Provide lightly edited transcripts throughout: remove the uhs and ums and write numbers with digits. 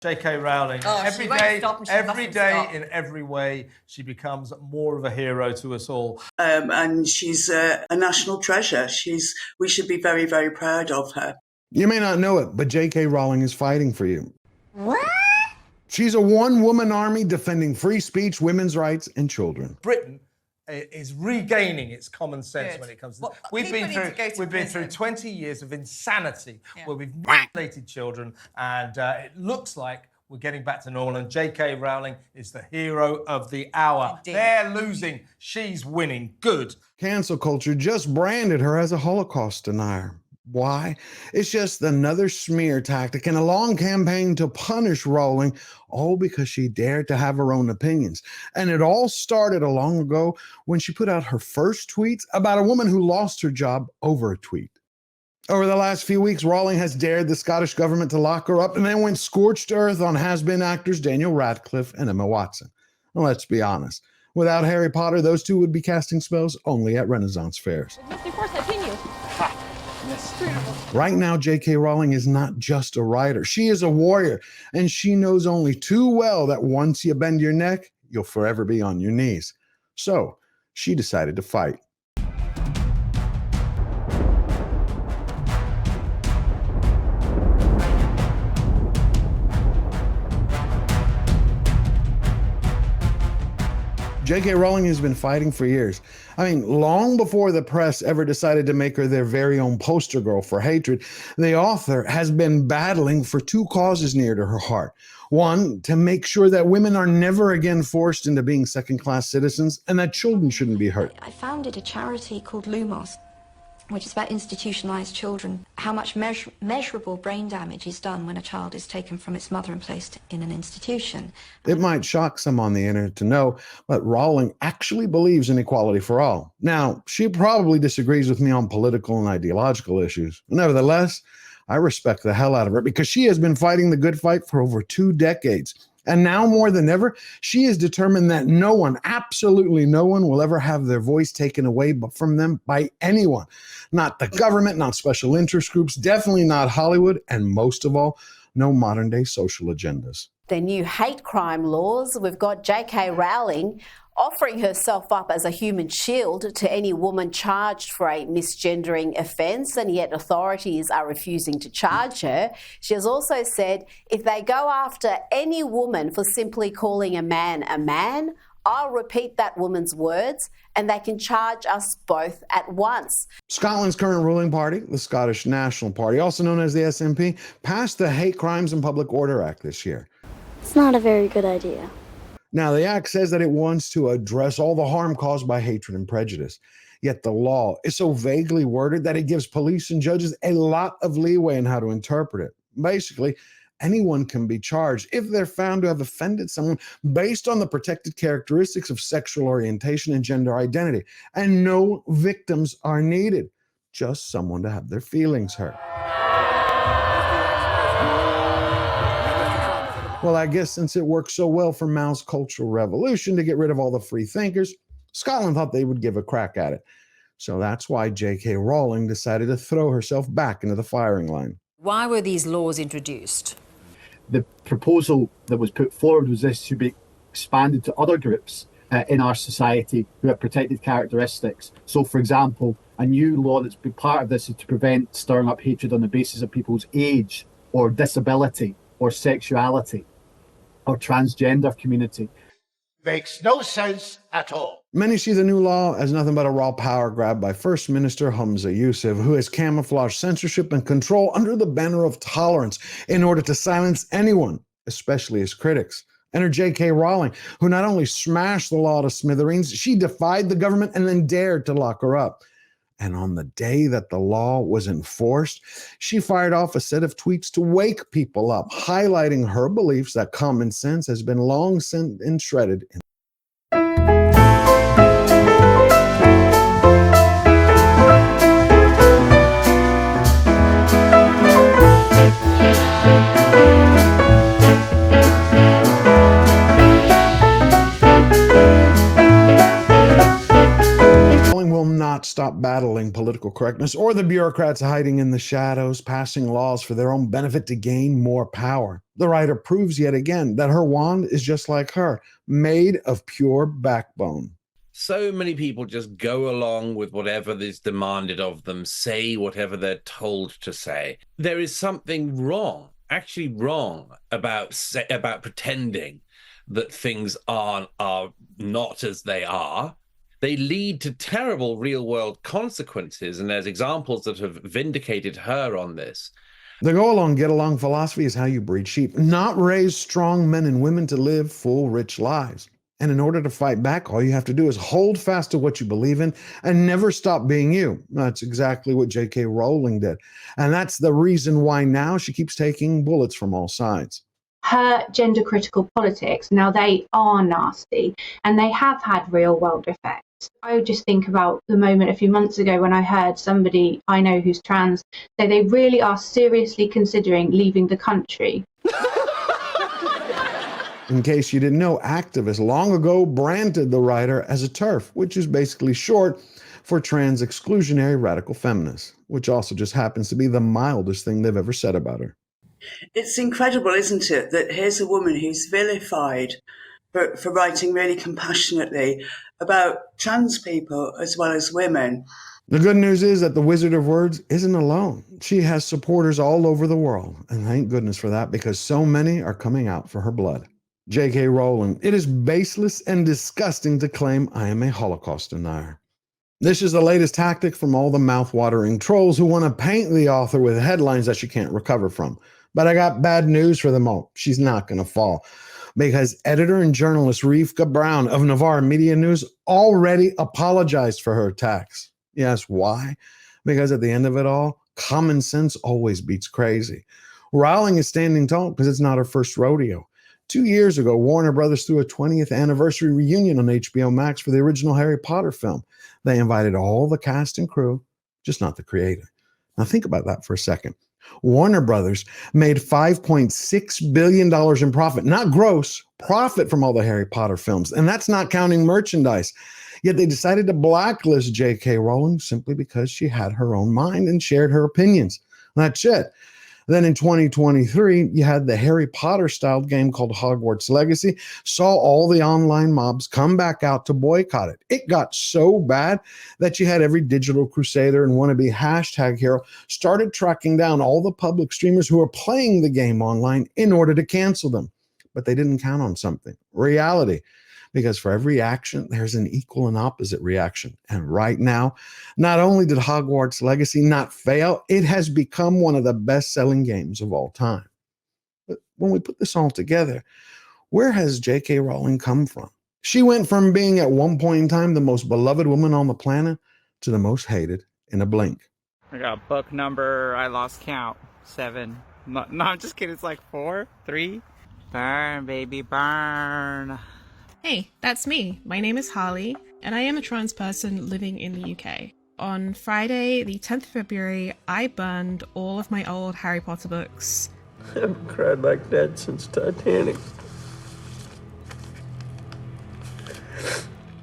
J.K. Rowling. Oh, every day, in every way, she becomes more of a hero to us all. And she's a national treasure. We should be very, very proud of her. You may not know it, but J.K. Rowling is fighting for you. What? She's a one-woman army defending free speech, women's rights, and children. Britain is regaining its common sense when it comes to... We've been through 20 years of insanity where we've manipulated children, and it looks like we're getting back to normal, and J.K. Rowling is the hero of the hour. Indeed. They're losing, she's winning. Good. Cancel culture just branded her as a Holocaust denier. Why? It's just another smear tactic in a long campaign to punish Rowling, all because she dared to have her own opinions. And it all started long ago when she put out her first tweets about a woman who lost her job over a tweet. Over the last few weeks, Rowling has dared the Scottish government to lock her up and then went scorched earth on has-been actors Daniel Radcliffe and Emma Watson. Well, let's be honest. Without Harry Potter, those two would be casting spells only at Renaissance fairs. Right now, J.K. Rowling is not just a writer. She is a warrior, and she knows only too well that once you bend your neck, you'll forever be on your knees. So she decided to fight. J.K. Rowling has been fighting for years. I mean, long before the press ever decided to make her their very own poster girl for hatred, the author has been battling for two causes near to her heart. One, to make sure that women are never again forced into being second-class citizens and that children shouldn't be hurt. I founded a charity called Lumos, which is about institutionalized children, how much measurable brain damage is done when a child is taken from its mother and placed in an institution. It might shock some on the internet to know, but Rowling actually believes in equality for all. Now, she probably disagrees with me on political and ideological issues. Nevertheless, I respect the hell out of her because she has been fighting the good fight for over 2 decades. And now more than ever, she is determined that no one, absolutely no one, will ever have their voice taken away from them by anyone. Not the government, not special interest groups, definitely not Hollywood, and most of all, no modern-day social agendas. The new hate crime laws, we've got J.K. Rowling offering herself up as a human shield to any woman charged for a misgendering offence, and yet authorities are refusing to charge her. She has also said, if they go after any woman for simply calling a man, I'll repeat that woman's words and they can charge us both at once. Scotland's current ruling party, the Scottish National Party, also known as the SNP, passed the Hate Crimes and Public Order Act this year. It's not a very good idea. Now, the act says that it wants to address all the harm caused by hatred and prejudice. Yet the law is so vaguely worded that it gives police and judges a lot of leeway in how to interpret it. Basically, anyone can be charged if they're found to have offended someone based on the protected characteristics of sexual orientation and gender identity. And no victims are needed, just someone to have their feelings hurt. Well, I guess since it worked so well for Mao's Cultural Revolution to get rid of all the free thinkers, Scotland thought they would give a crack at it. So that's why J.K. Rowling decided to throw herself back into the firing line. Why were these laws introduced? The proposal that was put forward was this should be expanded to other groups in our society who have protected characteristics. So, for example, a new law that's been part of this is to prevent stirring up hatred on the basis of people's age or disability or sexuality or transgender community. Makes no sense at all. Many see the new law as nothing but a raw power grab by First Minister Humza Yousaf, who has camouflaged censorship and control under the banner of tolerance in order to silence anyone, especially his critics. Enter J.K. Rowling, who not only smashed the law to smithereens, she defied the government and then dared to lock her up. And on the day that the law was enforced, she fired off a set of tweets to wake people up, highlighting her beliefs that common sense has been long since shredded. Will not stop stop battling political correctness or the bureaucrats hiding in the shadows, passing laws for their own benefit to gain more power. The writer proves yet again that her wand is just like her, made of pure backbone. So many people just go along with whatever is demanded of them, say whatever they're told to say. There is something wrong, actually wrong, about pretending that things are not as they are. They lead to terrible real-world consequences, and there's examples that have vindicated her on this. The go-along, get-along philosophy is how you breed sheep, not raise strong men and women to live full, rich lives. And in order to fight back, all you have to do is hold fast to what you believe in and never stop being you. That's exactly what J.K. Rowling did. And that's the reason why now she keeps taking bullets from all sides. Her gender critical politics, now they are nasty and they have had real world effects. I would just think about the moment a few months ago when I heard somebody I know who's trans say they really are seriously considering leaving the country. In case you didn't know, activists long ago branded the writer as a TERF, which is basically short for trans exclusionary radical feminist, which also just happens to be the mildest thing they've ever said about her. It's incredible, isn't it, that here's a woman who's vilified for writing really compassionately about trans people as well as women. The good news is that the Wizard of Words isn't alone. She has supporters all over the world, and thank goodness for that, because so many are coming out for her blood. J.K. Rowling, it is baseless and disgusting to claim I am a Holocaust denier. This is the latest tactic from all the mouth-watering trolls who want to paint the author with headlines that she can't recover from. But I got bad news for them all. She's not going to fall, because editor and journalist Rivka Brown of Navarre Media News already apologized for her attacks. Yes, why? Because at the end of it all, common sense always beats crazy. Rowling is standing tall because it's not her first rodeo. 2 years ago, Warner Brothers threw a 20th anniversary reunion on HBO Max for the original Harry Potter film. They invited all the cast and crew, just not the creator. Now think about that for a second. Warner Brothers made $5.6 billion in profit, not gross, profit from all the Harry Potter films. And that's not counting merchandise. Yet they decided to blacklist J.K. Rowling simply because she had her own mind and shared her opinions. That's it. Then in 2023, you had the Harry Potter-styled game called Hogwarts Legacy, saw all the online mobs come back out to boycott it. It got so bad that you had every digital crusader and wannabe hashtag hero started tracking down all the public streamers who are playing the game online in order to cancel them. But they didn't count on something, reality. Because for every action, there's an equal and opposite reaction. And right now, not only did Hogwarts Legacy not fail, it has become one of the best-selling games of all time. But when we put this all together, where has J.K. Rowling come from? She went from being at one point in time the most beloved woman on the planet to the most hated in a blink. I got book number, I lost count, 7. No, I'm just kidding, it's like 4, 3. Burn, baby, burn. Hey, that's me. My name is Harley, and I am a trans person living in the UK. On Friday, the 10th of February, I burned all of my old Harry Potter books. I haven't cried like that since Titanic.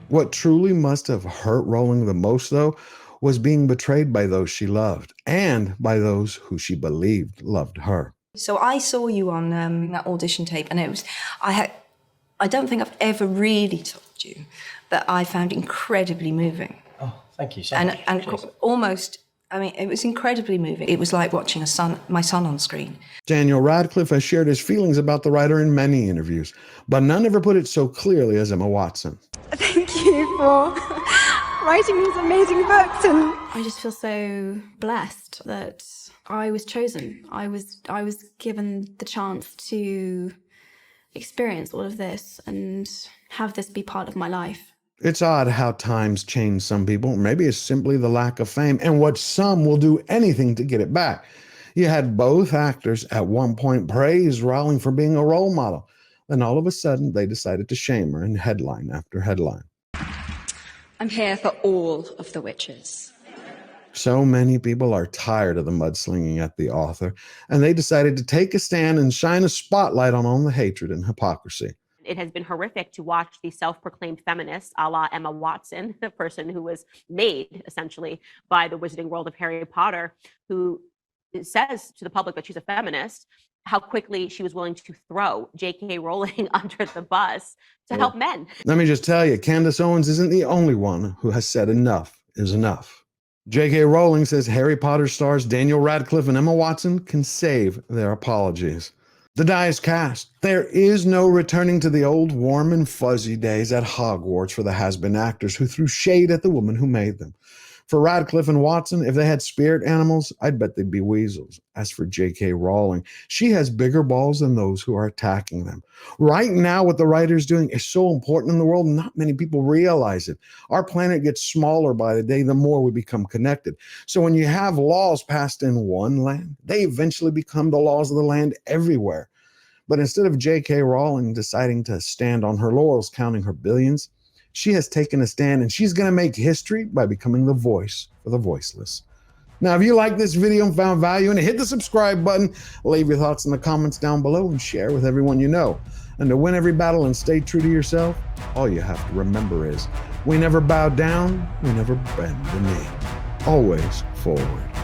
What truly must have hurt Rowling the most, though, was being betrayed by those she loved and by those who she believed loved her. So I saw you on that audition tape, and it was, I don't think I've ever really told you that I found incredibly moving. Oh, thank you so much. And almost, I mean, it was incredibly moving. It was like watching my son on screen. Daniel Radcliffe has shared his feelings about the writer in many interviews, but none ever put it so clearly as Emma Watson. Thank you for writing these amazing books, and I just feel so blessed that I was chosen. I was given the chance to experience all of this and have this be part of my life. It's odd how times change some people. Maybe it's simply the lack of fame and what some will do anything to get it back. You had both actors at one point praise Rowling for being a role model. Then all of a sudden they decided to shame her in headline after headline. I'm here for all of the witches. So many people are tired of the mudslinging at the author, and they decided to take a stand and shine a spotlight on all the hatred and hypocrisy. it has been horrific to watch these self-proclaimed feminists, a la Emma Watson, the person who was made essentially by the wizarding world of Harry Potter, who says to the public that she's a feminist, how quickly she was willing to throw J.K. Rowling under the bus to help men. Let me just tell you, Candace Owens isn't the only one who has said enough is enough. J.K. Rowling says Harry Potter stars Daniel Radcliffe and Emma Watson can save their apologies. The die is cast. There is no returning to the old warm and fuzzy days at Hogwarts for the has-been actors who threw shade at the woman who made them. For Radcliffe and Watson, if they had spirit animals, I'd bet they'd be weasels. As for J.K. Rowling, she has bigger balls than those who are attacking them. Right now, what the writer's doing is so important in the world, not many people realize it. Our planet gets smaller by the day, the more we become connected. So when you have laws passed in one land, they eventually become the laws of the land everywhere. But instead of J.K. Rowling deciding to stand on her laurels, counting her billions, she has taken a stand, and she's going to make history by becoming the voice for the voiceless. Now, if you like this video and found value in it, hit the subscribe button, leave your thoughts in the comments down below, and share with everyone you know. And to win every battle and stay true to yourself, all you have to remember is, we never bow down, we never bend the knee. Always forward.